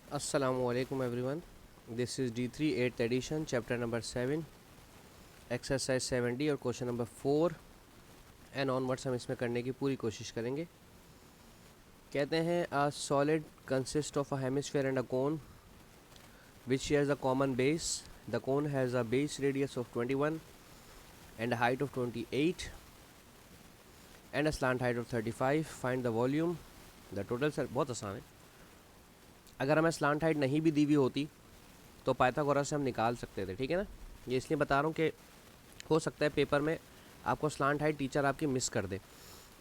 Assalamualaikum everyone. This is D3 8th edition, chapter number 7, exercise 70 और question number 4 and onwards हम इसमें करने की पूरी कोशिश करेंगे। कहते हैं a solid consists of a hemisphere and a cone which shares a common base. The cone has a base radius of 21 and a height of 28 and a slant height of 35. Find the volume. The total बहुत आसान है। अगर हमें slant height नहीं भी दी हुई होती तो पाइथागोरस से हम निकाल सकते थे, ठीक है ना। ये इसलिए बता रहा हूँ कि हो सकता है पेपर में आपको स्लांट हाइट टीचर आपकी मिस कर दे,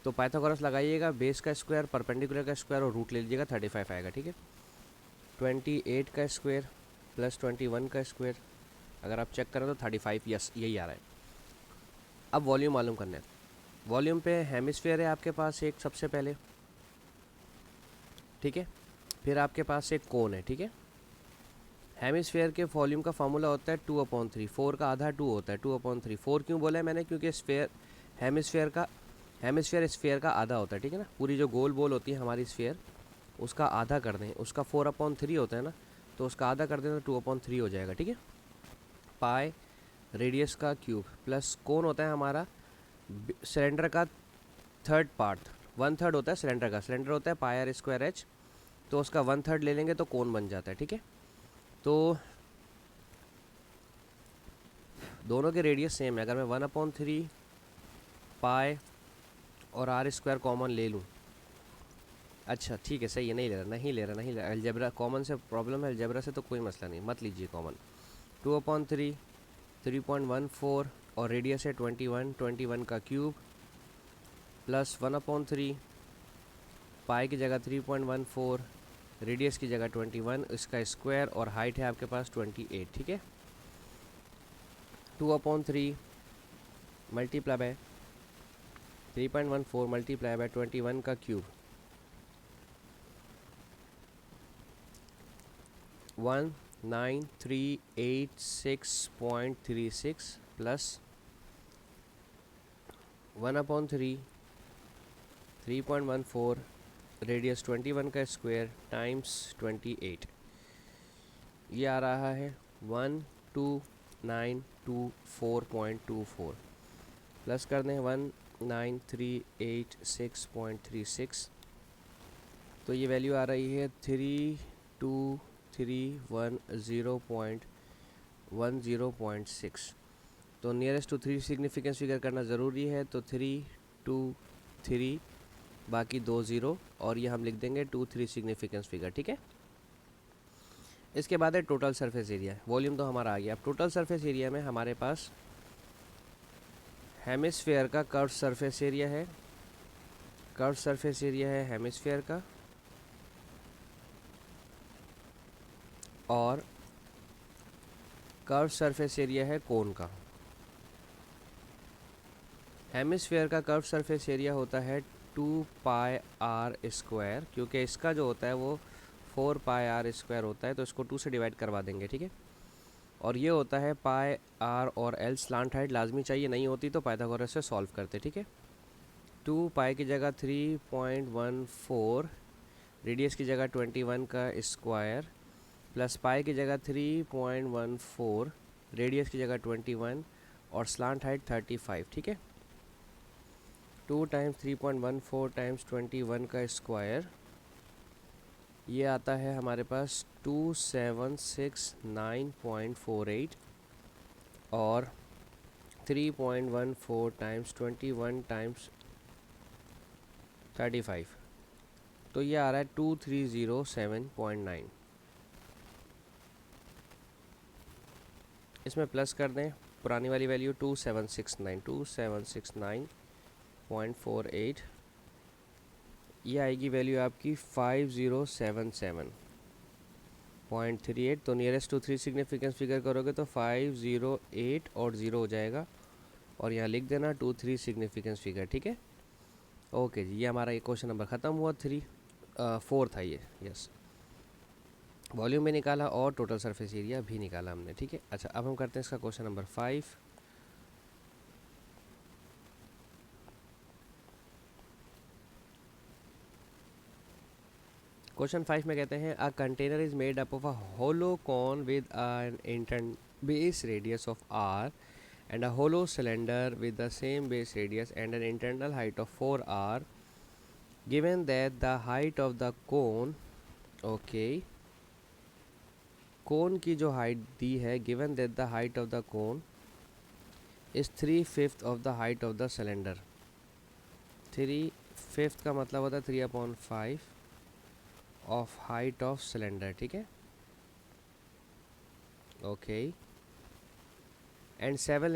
तो पाइथागोरस लगाइएगा, बेस का स्क्वायर, परपेंडिकुलर का स्क्वायर और रूट ले लीजिएगा, 35 आएगा, ठीक है। 28 का स्क्वायर प्लस 21 का स्क्वायर, अगर आप चेक करें तो 35, यस यही आ रहा है। अब वॉल्यूम मालूम करना है। वॉल्यूम पे हेमिस्फेयर है आपके पास एक सबसे पहले, ठीक है। फिर आपके पास एक कोन है, ठीक है। हेमिस्फेयर के वॉल्यूम का फार्मूला होता है 2/3, 4 का आधा 2 होता है, 2/3। 4 क्यों बोला है मैंने, क्योंकि हेमिस्फेयर स्फेयर का आधा होता है, ठीक है ना। पूरी जो गोल बॉल होती है हमारी स्फेयर, उसका आधा कर दें, उसका 4/3 होता है ना, तो उसका आधा कर दें तो 2/3 हो जाएगा, ठीक है। पाई रेडियस का क्यूब प्लस कोन होता है हमारा सिलेंडर का थर्ड पार्ट, 1/3 होता है सिलेंडर का। सिलेंडर होता है पाई आर स्क्वायर एच, तो उसका 1/3 ले लेंगे तो कोन बन जाता है, ठीक है। तो दोनों के रेडियस सेम है। अगर मैं 1/3 पाई और आर स्क्वायर कॉमन ले लूँ, अच्छा ठीक है, सही है, नहीं ले रहा अलजेब्रा कॉमन से प्रॉब्लम है, अलजेब्रा से तो कोई मसला नहीं, मत लीजिए कॉमन। 2/3 3.14 और रेडियस है 21 का क्यूब प्लस 1/3 पाई की जगह 3.14, रेडियस की जगह 21, इसका स्क्वायर और हाइट है आपके पास 28, ठीक है। 2/3 मल्टीप्लाई बाय 3.14 मल्टीप्लाई बाय 21 का क्यूब 19,386.36 प्लस 1/3 3.14 रेडियस 21 का स्क्वायर टाइम्स 28, ये आ रहा है 12,924.24 प्लस कर दें 19,386.36, तो ये वैल्यू आ रही है 32,310.10.6। तो नियरेस्ट टू 3 सिग्निफिकेंस फिगर करना ज़रूरी है, तो 323 बाकी 2 0 और ये हम लिख देंगे 23 सिग्निफिकेंस फिगर, ठीक है। इसके बाद है टोटल सरफेस एरिया। वॉल्यूम तो हमारा आ गया। अब टोटल सरफेस एरिया में हमारे पास हेमिस्फेयर का कर्व सरफेस एरिया है, कर्व सरफेस एरिया है हेमिस्फेयर का, और कर्व सरफेस एरिया है कोन का। हेमिस्फेयर का कर्व सरफेस एरिया होता है 2 पाई आर स्क्वायर, क्योंकि इसका जो होता है वो 4 पाई आर स्क्वायर होता है, तो इसको 2 से डिवाइड करवा देंगे, ठीक है। और ये होता है पाई आर और एल, स्लांट हाइट लाजमी चाहिए, नहीं होती तो पाइथागोरस से सॉल्व करते, ठीक है। 2 पाई की जगह 3.14, रेडियस की जगह 21 का स्क्वायर प्लस पाई की जगह 3.14, रेडियस की जगह 21 और स्लांट हाइट 35, ठीक है। 2 टाइम्स 3.14 टाइम्स 21 का स्क्वायर, ये आता है हमारे पास 2769.48 और 3.14 टाइम्स 21 टाइम्स 35, तो ये आ रहा है 2307.9। इसमें प्लस कर दें पुरानी वाली वैल्यू 2769.48, ये आएगी वैल्यू आपकी 5077.38। तो नियरेस्ट टू 3 सिग्निफिकेंस फिगर करोगे तो 508 और 0 हो जाएगा, और यहाँ लिख देना 23 सिग्निफिकेंस फिगर, ठीक है। ओके जी, ये हमारा ये क्वेश्चन नंबर ख़त्म हुआ। 4 था ये, यस। वॉल्यूम भी निकाला और टोटल सरफेस एरिया भी निकाला हमने, ठीक है। अच्छा, अब हम करते हैं इसका क्वेश्चन नंबर 5। क्वेश्चन 5 में कहते हैं a container is made up of a hollow cone with an internal base radius of r and a hollow cylinder with the same base radius and an internal height of 4r. Given that the height of the cone, okay, कोन की जो height दी है, given that the height of the cone is 3/5 of the height of the cylinder. 3/5 का मतलब होता है 3/5 of height of cylinder. ठीक है, okay. And 7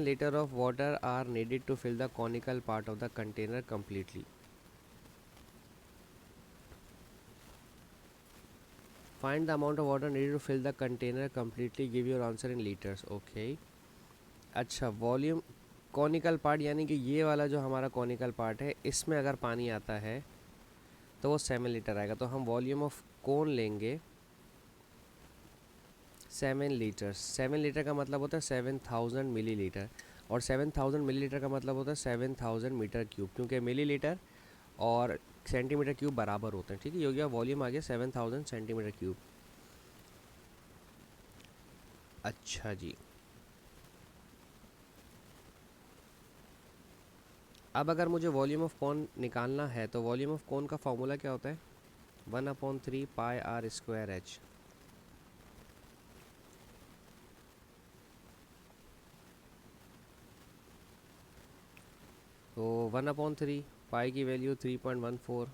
liter of water are needed to fill the conical part of the container completely. Find the amount of water needed to fill the container completely. Give your answer in liters. Okay. अच्छा, volume conical part यानी कि ये वाला जो हमारा conical part है, इसमें अगर पानी आता है तो वो 7 लीटर आएगा. तो हम वॉल्यूम ऑफ कोन लेंगे 7 लीटर. 7 लीटर का मतलब होता है 7000 मिलीलीटर, और 7000 मिलीलीटर का मतलब होता है 7000 मीटर क्यूब, क्योंकि मिलीलीटर और सेंटीमीटर क्यूब बराबर होते हैं. ठीक है, ये हो गया वॉल्यूम आ गया 7000 सेंटीमीटर क्यूब. अच्छा जी, अब अगर मुझे वॉल्यूम ऑफ कॉन निकालना है तो वॉल्यूम ऑफ कॉन का फॉर्मूला क्या होता है? 1/3 पाई आर स्क्वायर एच. तो 1/3 पाई की वैल्यू 3.14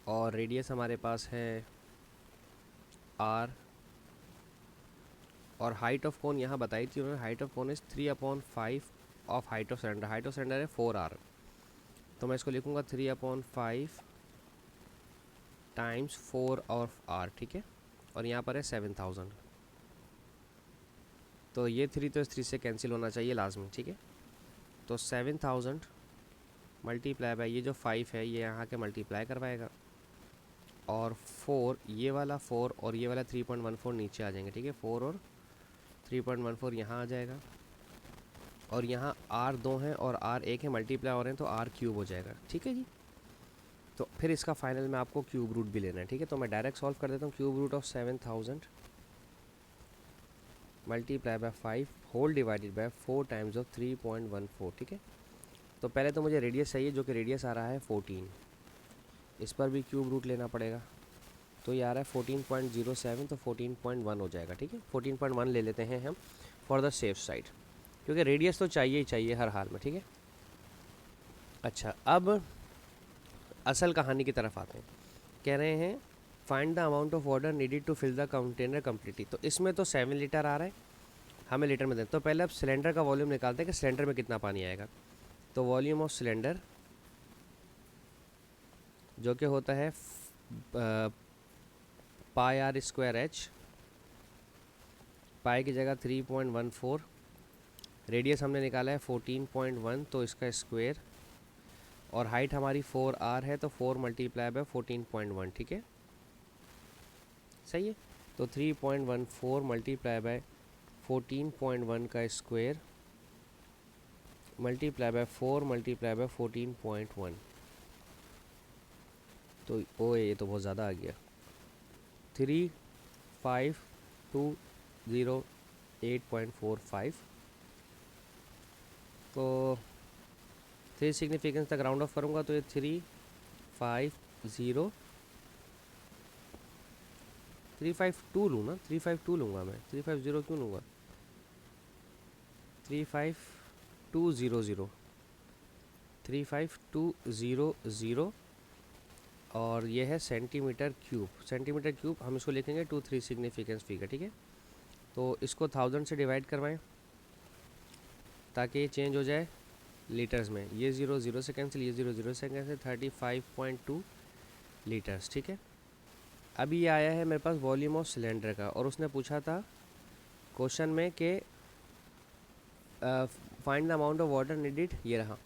और रेडियस हमारे पास है आर, और हाइट ऑफ कोन यहाँ बताई थी उन्होंने. Height of cone is 3/5 of height of cylinder. Height of cylinder है 4r, तो मैं इसको लिखूँगा 3/5 टाइम्स 4 ऑफ r. ठीक है, और यहाँ पर है 7000, तो ये 3 तो इस 3 से कैंसिल होना चाहिए लाजमी. ठीक है, तो 7000 मल्टीप्लाई बाय ये जो 5 है ये यहाँ के मल्टीप्लाई करवाएगा, और 4 ये वाला 4 और ये वाला 3.14 नीचे आ जाएंगे. ठीक है, 4 और 3.14 यहाँ आ जाएगा, और यहाँ r 2 हैं और r 1 है, मल्टीप्लाई हो रहे हैं तो r क्यूब हो जाएगा. ठीक है जी, तो फिर इसका फाइनल में आपको क्यूब रूट भी लेना है. ठीक है, तो मैं डायरेक्ट सॉल्व कर देता हूँ. Cube root of 7000 multiply by 5 whole divided by 4 times of 3.14. ठीक है, तो पहले तो मुझे रेडियस चाहिए, जो कि रेडियस आ रहा है 14. इस पर भी क्यूब रूट लेना पड़ेगा, तो ये आ रहा है 14.07, तो 14.1 हो जाएगा. ठीक है, 14.1 ले लेते हैं हम फॉर द सेफ साइड, क्योंकि रेडियस तो चाहिए ही चाहिए हर हाल में. ठीक है, अच्छा, अब असल कहानी की तरफ आते हैं. कह रहे हैं find the amount of water needed to fill the container completely. तो इसमें तो 7 लीटर आ रहा है, हमें लीटर में दें. तो पहले अब सिलेंडर का वॉल्यूम निकालते हैं कि सिलेंडर में कितना पानी आएगा. तो वॉल्यूम ऑफ सिलेंडर जो कि होता है पाई आर स्क्वायर एच. पाई की जगह 3.14, रेडियस हमने निकाला है 14.1, तो इसका स्क्वायर, और हाइट हमारी 4r है, तो 4 मल्टीप्लाई बाय 14.1. ठीक है, सही है. तो 3.14 मल्टीप्लाई बाय 14.1 का square multiply by 4 multiply by 14.1, तो ओ ये तो बहुत ज़्यादा आ गया. 35208.45. तो 3 सिग्निफिकेंस तक राउंड ऑफ करूँगा तो ये 352 लूँ ना, 352 लूँगा मैं. 350 क्यों लूँगा? 35200 35200, और ये है सेंटीमीटर क्यूब. सेंटीमीटर क्यूब हम इसको लिखेंगे 2 3 सिग्निफिकेंस फिगर. ठीक है, तो इसको 1000 से डिवाइड करवाएं ताकि ये चेंज हो जाए लीटर्स में. ये 0 0 से कैंसिल, ये 0 0 से कैंसिल, 35.2 लीटर्स. ठीक है, अभी ये आया है मेरे पास वॉल्यूम ऑफ सिलेंडर का, और उसने पूछा था क्वेश्चन में कि find the amount of water needed. ये रहा,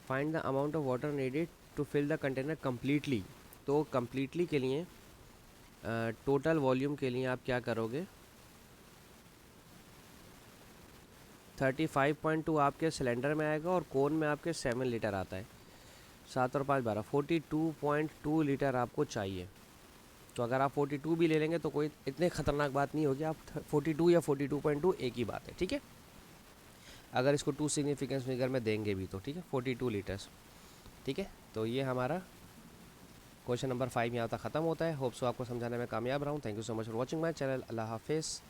find the amount of water needed to fill the container completely. तो कम्प्लीटली के लिए टोटल वॉल्यूम के लिए आप क्या करोगे? 35.2 आपके सिलेंडर में आएगा, और कोन में आपके 7 लीटर आता है. 7 और 5 12, 42.2 लीटर आपको चाहिए। तो अगर आप 42 भी ले लेंगे तो कोई इतने ख़तरनाक बात नहीं होगी, आप 42 या 42.2 एक ही बात है, ठीक है। अगर इसको 2 सिग्निफिकेंस फिगर में देंगे भी तो ठीक है, 42 लीटर्स, ठीक है। तो ये हमारा क्वेश्चन नंबर 5 यहाँ तक ख़त्म होता है। होप सो आपको समझाने में कामयाब रहा हूँ। Thank you so much for watching my channel. अल्लाह हाफिज़।